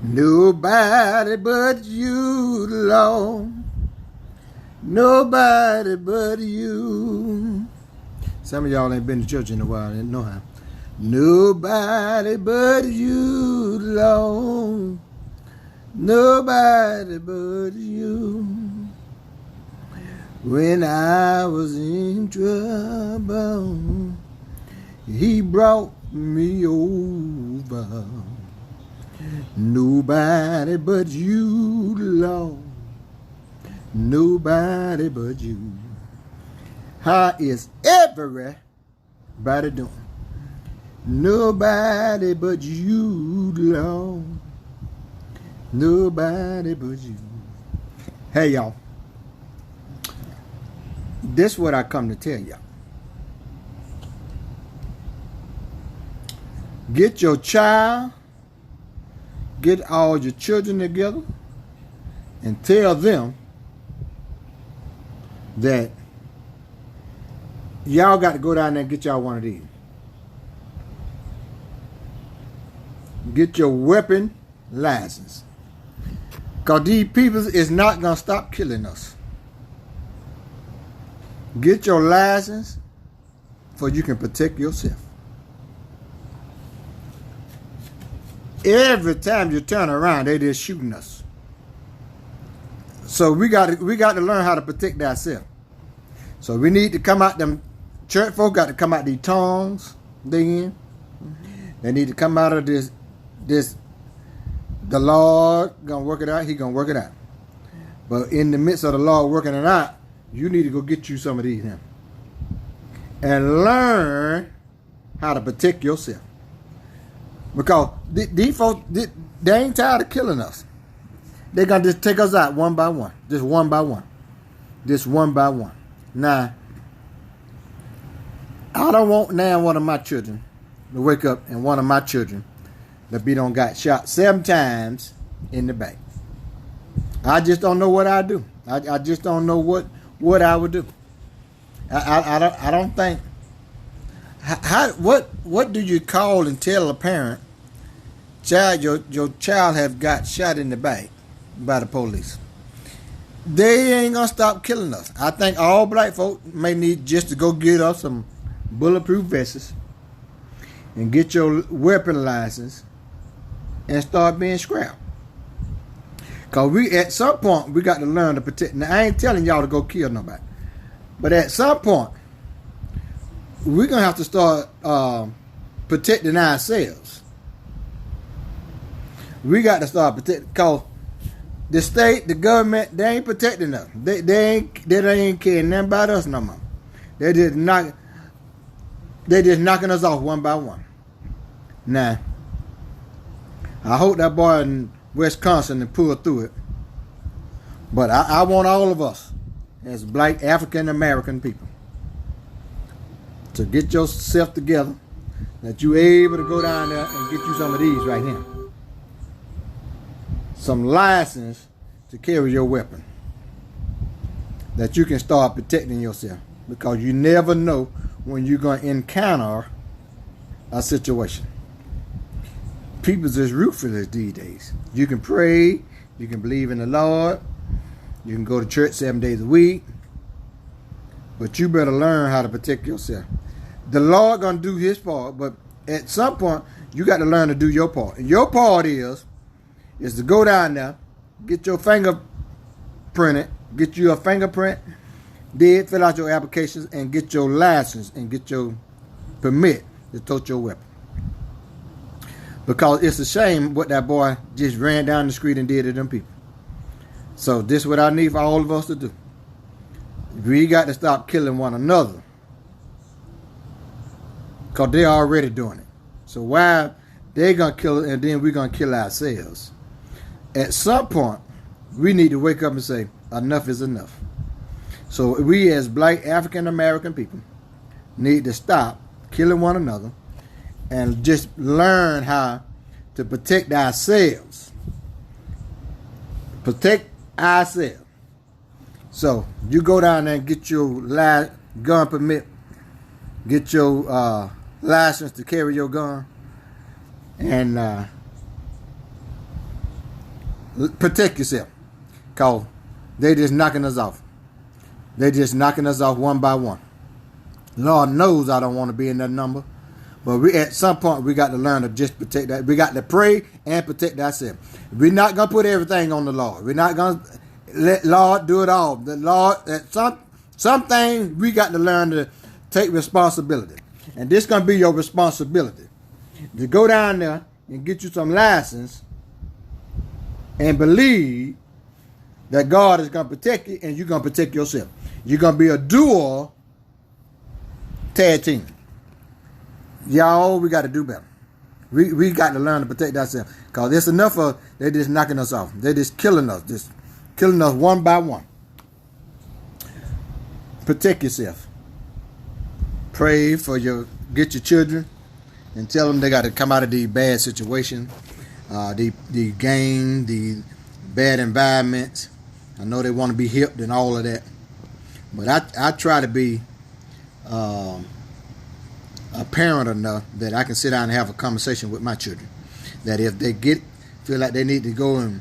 Nobody but you, Lord. Nobody but you. Some of y'all ain't been to church in a while, didn't know how. Nobody but you, Lord. Nobody but you. When I was in trouble, He brought me over. Nobody but you, Lord. Nobody but you. How is everybody doing? Nobody but you, Lord. Nobody but you. Hey, y'all. This is what I come to tell y'all. Get your child, get all your children together, and tell them that y'all got to go down there and get y'all one of these. Get your weapon license. Because these people is not going to stop killing us. Get your license so you can protect yourself. Every time you turn around, they just shooting us. So we got to learn how to protect ourselves. So we need to come out, them church folk got to come out these tongues then. They need to come out of this, the Lord gonna work it out, He gonna work it out. But in the midst of the Lord working it out, you need to go get you some of these now. And learn how to protect yourself. Because these folks, they ain't tired of killing us. They're going to just take us out one by one. Just one by one. Just one by one. Now, I don't want now one of my children to wake up and one of my children to be done got shot 7 times in the back. I just don't know what I'd do. I just don't know what I would do. I don't think. What do you call and tell a parent, your child have got shot in the back by the police? They ain't gonna stop killing us. I think all black folk may need just to go get us some bulletproof vests and get your weapon license and start being scrapped. Cause at some point we got to learn to protect. Now I ain't telling y'all to go kill nobody, but at some point we're gonna have to start protecting ourselves. We got to start protecting, cause the state, the government, they ain't protecting us. They ain't caring nothing about us no more. They just knocking us off one by one. Now, I hope that boy in Wisconsin to pull through it. But I want all of us as black African American people to get yourself together, that you able to go down there and get you some of these right here. Some license to carry your weapon, that you can start protecting yourself, because you never know when you're going to encounter a situation. People's just ruthless these days. You can pray, you can believe in the Lord, you can go to church 7 days a week, but you better learn how to protect yourself. The Lord gonna do His part, but at some point you got to learn to do your part. And your part is to go down there, get your finger printed, get you a fingerprint, then fill out your applications and get your license and get your permit to tote your weapon. Because it's a shame what that boy just ran down the street and did to them people. So this is what I need for all of us to do. We got to stop killing one another, because they're already doing it. So why they gonna kill it and then we're gonna kill ourselves? At some point, we need to wake up and say, enough is enough. So we as black African American people need to stop killing one another and just learn how to protect ourselves. Protect ourselves. So you go down there and get your gun permit, get your license to carry your gun, and Protect yourself. Because they just knocking us off. They just knocking us off one by one. Lord knows I don't want to be in that number. But we at some point we got to learn to just protect that. We got to pray and protect ourselves. We're not gonna put everything on the Lord. We're not gonna let Lord do it all. The Lord at some things we got to learn to take responsibility. And this gonna be your responsibility. To go down there and get you some license and believe that God is gonna protect you and you're gonna protect yourself. You're gonna be a dual tag team. Y'all, we got to do better. We got to learn to protect ourselves. Because it's enough of they just knocking us off. They just killing us one by one. Protect yourself. Pray for get your children and tell them they got to come out of these bad situations, the gang, the bad environments. I know they want to be hipped and all of that. But I try to be a parent enough that I can sit down and have a conversation with my children. That if they feel like they need to go and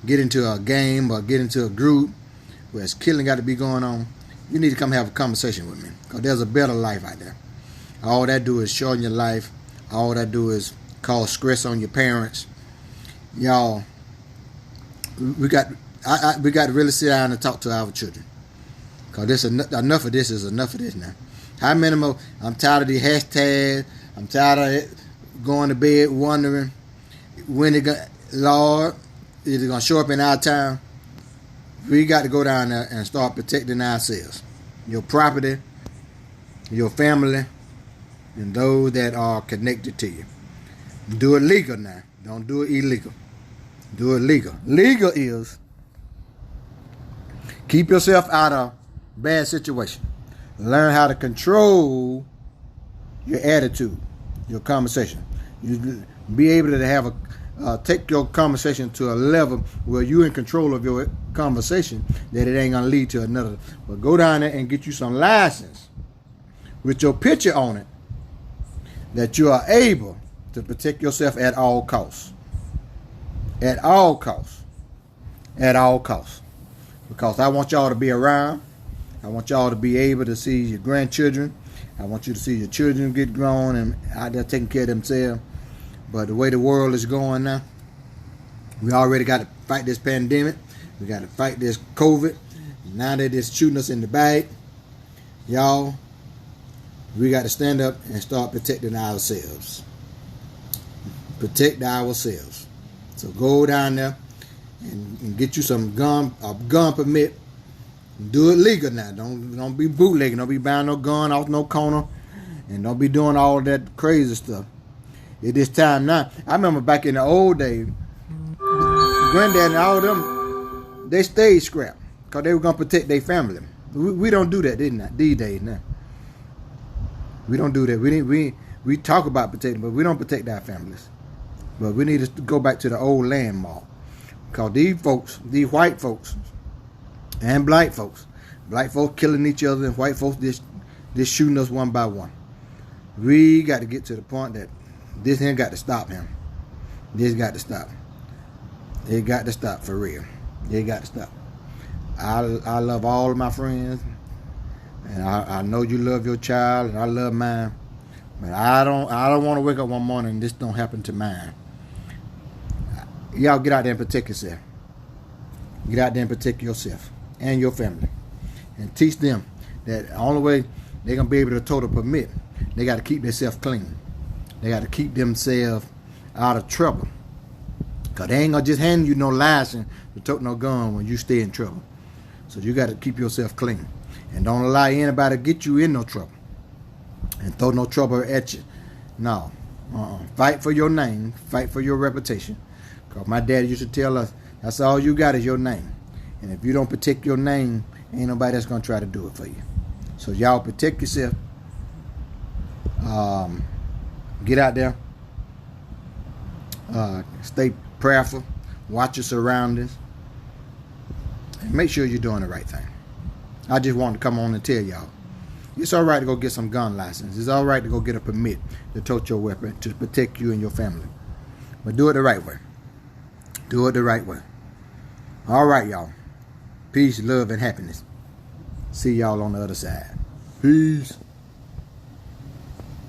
get into a game or get into a group where it's killing got to be going on, you need to come have a conversation with me. Because there's a better life out there. All that do is shorten your life. All that do is cause stress on your parents. Y'all, we got to really sit down and talk to our children. Because enough of this is enough of this now. How many more? I'm tired of the hashtags. I'm tired of it going to bed wondering when Lord, is it going to show up in our town? We got to go down there and start protecting ourselves. Your property, your family, and those that are connected to you. Do it legal now. Don't do it illegal. Do it legal. Legal is keep yourself out of bad situation. Learn how to control your attitude, your conversation. You be able to have take your conversation to a level where you're in control of your conversation, that it ain't gonna lead to another. But go down there and get you some license with your picture on it, that you are able to protect yourself at all costs. At all costs. At all costs. Because I want y'all to be around. I want y'all to be able to see your grandchildren. I want you to see your children get grown and out there taking care of themselves. But the way the world is going now, we already got to fight this pandemic. We got to fight this COVID. Now they're just shooting us in the back. Y'all, we got to stand up and start protecting ourselves. Protect ourselves. So go down there and get you some gun permit. Do it legal now. Don't be bootlegging. Don't be buying no gun off no corner. And don't be doing all that crazy stuff. It is time now. I remember back in the old days, Granddad and all of them, they stayed scrapped. Because they were going to protect their family. We don't do that these days now. We don't do that. We talk about protecting, but we don't protect our families. But we need to go back to the old landmark. Because these folks, these white folks, and black folks killing each other, and white folks just shooting us one by one. We got to get to the point that this ain't got to stop him. This got to stop. It got to stop for real. It got to stop. I love all of my friends, and I know you love your child, and I love mine. But I don't want to wake up one morning and this don't happen to mine. Y'all get out there and protect yourself. Get out there and protect yourself and your family, and teach them that the only way they're gonna be able to tow the permit, they got to keep themselves clean. They got to keep themselves out of trouble. Cause they ain't gonna just hand you no license to tote no gun when you stay in trouble. So you got to keep yourself clean, and don't allow anybody to get you in no trouble and throw no trouble at you. No, fight for your name, fight for your reputation. Cause my dad used to tell us, that's all you got is your name. And if you don't protect your name, ain't nobody that's going to try to do it for you. So y'all protect yourself. Get out there. Stay prayerful. Watch your surroundings. And make sure you're doing the right thing. I just wanted to come on and tell y'all. It's all right to go get some gun license. It's all right to go get a permit to tote your weapon to protect you and your family. But do it the right way. Do it the right way. All right, y'all. Peace, love, and happiness. See y'all on the other side. Peace.